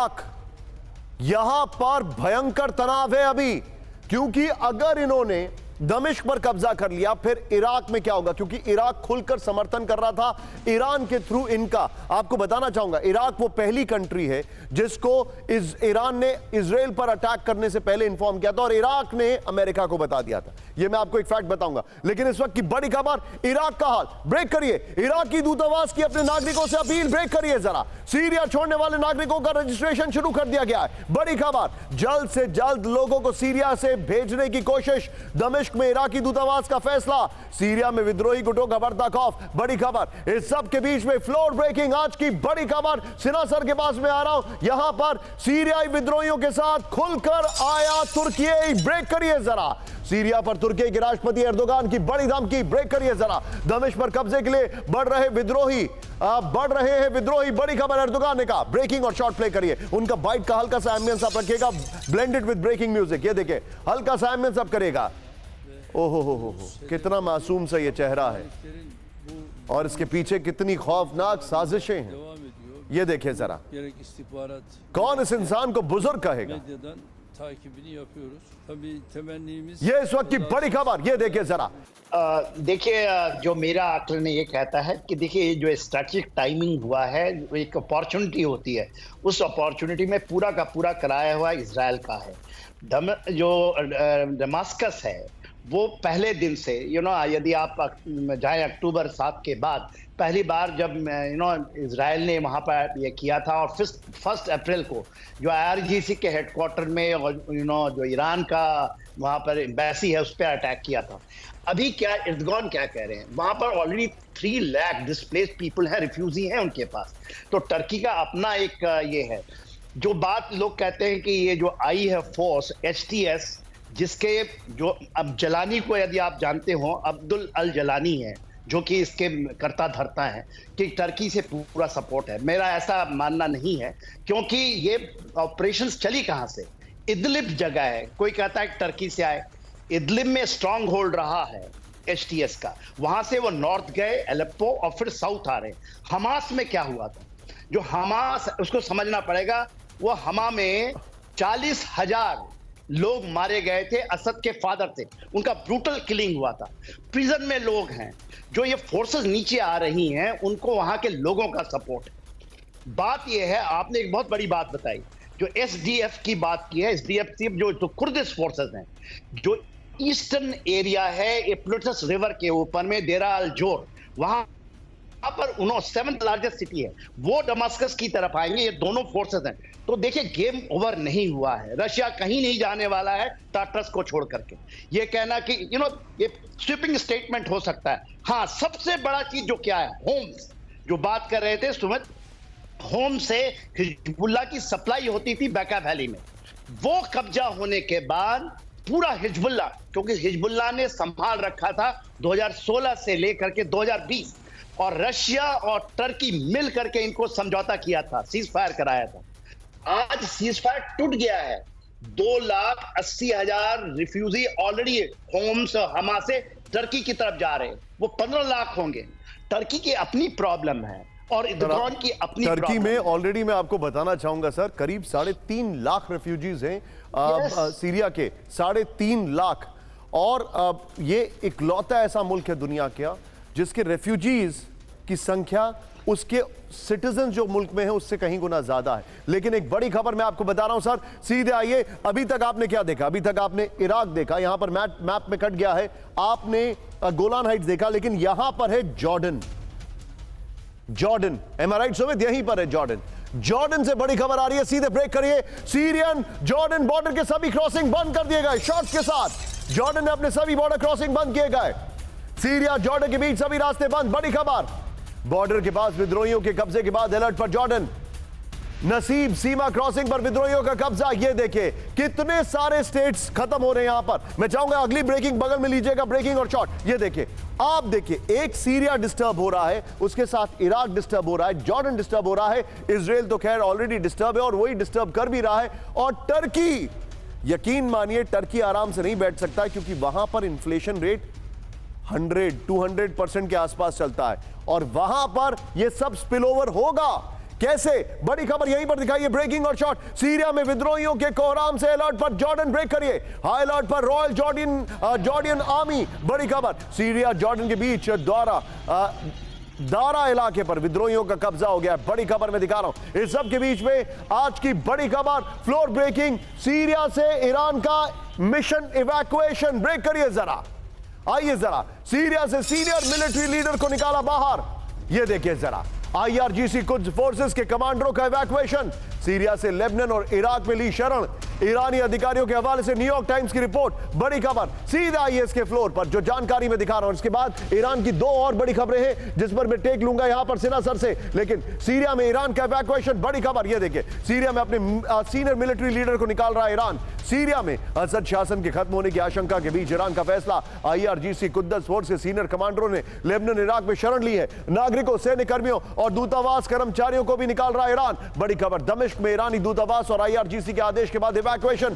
Iraq, यहां पर भयंकर तनाव है अभी, क्योंकि अगर इन्होंने दमिश्क पर कब्जा कर लिया फिर इराक में क्या होगा, क्योंकि इराक खुलकर समर्थन कर रहा था ईरान के थ्रू इनका। आपको बताना चाहूंगा, इराक वो पहली कंट्री है जिसको ईरान ने इजराइल पर अटैक करने से पहले इंफॉर्म किया था और इराक ने अमेरिका को बता दिया था। ये मैं आपको एक फैक्ट बताऊंगा। लेकिन इस वक्त की बड़ी खबर, इराक का हाल। ब्रेक करिए, इराक की दूतावास की अपने नागरिकों से अपील, ब्रेक करिए जरा। सीरिया छोड़ने वाले नागरिकों का रजिस्ट्रेशन शुरू कर दिया गया है। बड़ी खबर, जल्द से जल्द लोगों को सीरिया से भेजने की कोशिश। दमिश्क में इराकी दूतावास का फैसला, सीरिया में विद्रोही गुटों का बढ़ता खौफ। बड़ी खबर, इस सब के बीच में फ्लोर ब्रेकिंग आज की बड़ी खबर सिन्हा सर के पास में आ रहा हूं। यहां पर सीरियाई विद्रोहियों के साथ खुलकर आया तुर्की। ब्रेक करिए जरा, सीरिया पर तुर्की के राष्ट्रपति एर्दोगान की बड़ी धमकी। ब्रेक करिए जरा, दमिश्क पर कब्जे के लिए बढ़ रहे हैं विद्रोही। बड़ी खबर एर्दोगान ने कहा। ब्रेकिंग और शॉर्ट प्ले करिए, उनका बाइट का हल्का सा एम्बियंस आप रखिएगा, ब्लेंडेड विद ब्रेकिंग म्यूजिक। ये देखिए, हल्का सा एम्बियंस आप करेगा। ओहो हो, कितना मासूम सा ये चेहरा है और इसके पीछे कितनी खौफनाक साजिशें हैं। ये देखिए जरा, कौन इस इंसान को बुजुर्ग कहेगा। ये इस वक्त की बड़ी खबर, ये देखिए जरा। देखिए, जो मेरा आकलन ये कहता है कि देखिए, जो स्ट्रैटेजिक टाइमिंग हुआ है, एक अपॉर्चुनिटी होती है, उस अपॉर्चुनिटी में पूरा का पूरा कराया हुआ इजराइल का है। जो दमास्कस है वो पहले दिन से यदि आप जाएं अक्टूबर 7 के बाद पहली बार जब इजराइल ने वहाँ पर ये किया था, और 1 अप्रैल को जो IRGC के हेडक्वार्टर में और जो ईरान का वहाँ पर एम्बेसी है उस पर अटैक किया था। अभी क्या एर्दोगान क्या कह रहे हैं, वहाँ पर ऑलरेडी 3 लाख डिस्प्लेस्ड पीपल है, रिफ्यूजी हैं उनके पास। तो टर्की का अपना एक ये है। जो बात लोग कहते हैं कि ये जो आई है फोर्स HTS, जिसके जो अब जलानी को यदि आप जानते हो, अब्दुल अल जलानी है जो कि इसके करता धरता है, कि टर्की से पूरा सपोर्ट है। मेरा ऐसा मानना नहीं है, क्योंकि ये ऑपरेशंस चली कहाँ से, इदलिब जगह है, कोई कहता है टर्की से आए। इदलिब में स्ट्रांग होल्ड रहा है HTS का, वहां से वो नॉर्थ गए एलेप्पो और फिर साउथ आ रहे। हमास में क्या हुआ था, जो हमास, उसको समझना पड़ेगा। वो हमा में 40,000 लोग मारे गए थे, असद के फादर थे, उनका ब्रूटल किलिंग हुआ था। प्रिजन में लोग हैं। जो ये फोर्सेस नीचे आ रही हैं, उनको वहां के लोगों का सपोर्ट है। बात ये है, आपने एक बहुत बड़ी बात बताई, जो SDF की बात की है। SDF जो कुर्दिश फोर्सेस हैं, जो ईस्टर्न एरिया है एफ्रोटस रिवर के ऊपर में, देरा अल जोर, वहां पर 7th लार्जेस्ट सिटी है, वो दमास्कस की तरफ आएंगे। ये दोनों फोर्सेस हैं। तो देखिए, गेम ओवर नहीं हुआ है। रशिया कहीं नहीं जाने वाला है टाटस को छोड़ करके। ये कहना कि ये स्वीपिंग स्टेटमेंट हो सकता है। हाँ, सबसे बड़ा चीज जो क्या है, होम्स, जो बात कर रहे थे सुमित, होम से हिजबुल्लाह की सप्लाई होती थी बैका वैली में। वो कब्जा होने के बाद पूरा हिजबुल्लाह, क्योंकि हिजबुल्लाह ने संभाल रखा था 2016 से लेकर के 2020, और रशिया और टर्की मिल करके इनको समझौता किया था, सीज फायर कराया था। आज सीज फायर टूट गया है। 2,80,000 रिफ्यूजी ऑलरेडी होम्स हमा से टर्की की तरफ जा रहे हैं। वो 15 लाख होंगे। टर्की की अपनी प्रॉब्लम है और एर्दोगान की अपनी टर्की में ऑलरेडी, मैं आपको बताना चाहूंगा सर, करीब 3.5 लाख रेफ्यूजीज हैं सीरिया के, 3.5 लाख। और ये इकलौता ऐसा मुल्क है दुनिया का जिसके रेफ्यूजीज की संख्या उसके सिटीजन जो मुल्क में है उससे कहीं गुना ज्यादा है। लेकिन एक बड़ी खबर मैं आपको बता रहा हूं सर, सीधे आइए। अभी तक आपने क्या देखा? अभी तक आपने इराक देखा, यहां पर मैप में कट गया है, आपने गोलान हाइट्स देखा, लेकिन यहां पर है जॉर्डन। एम आई राइट सुमित? यहीं पर है जॉर्डन। जॉर्डन से बड़ी खबर आ रही है, सीधे ब्रेक करिए। सीरियन जॉर्डन बॉर्डर के सभी क्रॉसिंग बंद कर दिए गए। शॉर्ट्स के साथ जॉर्डन ने अपने सभी बॉर्डर क्रॉसिंग बंद किए गए। सीरिया जॉर्डन के बीच सभी रास्ते बंद। बड़ी खबर, बॉर्डर के पास विद्रोहियों के कब्जे के बाद अलर्ट पर जॉर्डन। नसीब सीमा क्रॉसिंग पर विद्रोहियों का कब्जा। ये देखिए कितने सारे स्टेट्स खत्म हो रहे हैं यहां पर। मैं चाहूंगा अगली ब्रेकिंग बगल में लीजिएगा, ब्रेकिंग और शॉट। ये देखिए, आप देखिए, एक सीरिया डिस्टर्ब हो रहा है, उसके साथ इराक डिस्टर्ब हो रहा है, जॉर्डन डिस्टर्ब हो रहा है, इजराइल तो खैर ऑलरेडी डिस्टर्ब है और वही डिस्टर्ब कर भी रहा है। और टर्की, यकीन मानिए टर्की आराम से नहीं बैठ सकता है, क्योंकि वहां पर इन्फ्लेशन रेट 100-200% के आसपास चलता है और वहां पर यह सब स्पिल ओवर होगा। कैसे? बड़ी खबर यहीं पर दिखाइए, ब्रेकिंग और शॉट। सीरिया में विद्रोहियों के कोहराम से अलर्ट पर जॉर्डन, ब्रेक करिए। हाई अलर्ट पर रॉयल जॉर्डियन आर्मी। बड़ी खबर, सीरिया जॉर्डन के बीच दारा इलाके पर विद्रोहियों का कब्जा हो गया। बड़ी खबर मैं दिखा रहा हूं। इस सब के बीच में आज की बड़ी खबर, फ्लोर ब्रेकिंग, सीरिया से ईरान का मिशन इवैक्यूएशन। ब्रेक करिए जरा, आइए जरा। सीरिया से सीनियर मिलिट्री लीडर को निकाला बाहर। यह देखिए जरा, आईआरजीसी कुछ फोर्सेस के कमांडरों का इवैक्यूएशन। सीरिया से लेबनान और इराक में ली शरण। ईरानी अधिकारियों के हवाले से न्यूयॉर्क टाइम्स की रिपोर्ट। बड़ी खबर सीधा आईएस के फ्लोर पर, जो जानकारी मैं दिखा रहा हूं। इसके बाद ईरान की दो और बड़ी खबरें हैं जिस पर मैं टेक लूंगा यहां पर सिना सर से। लेकिन सीरिया में ईरान का इवैक्यूएशन, बड़ी खबर यह देखिए। सीरिया में अपने सीनियर मिलिट्री लीडर को निकाल रहा है ईरान। सीरिया में असद शासन के खत्म होने की आशंका के बीच ईरान का फैसला। आईआरजीसी कुद्दस फोर्स के सीनियर कमांडरों ने लेबनान इराक में शरण ली है। नागरिकों, सैन्य कर्मियों और दूतावास कर्मचारियों को भी निकाल रहा है ईरान। बड़ी खबर, दमिश्क में ईरानी दूतावास और आईआरजीसी के आदेश के बाद इवैक्यूएशन।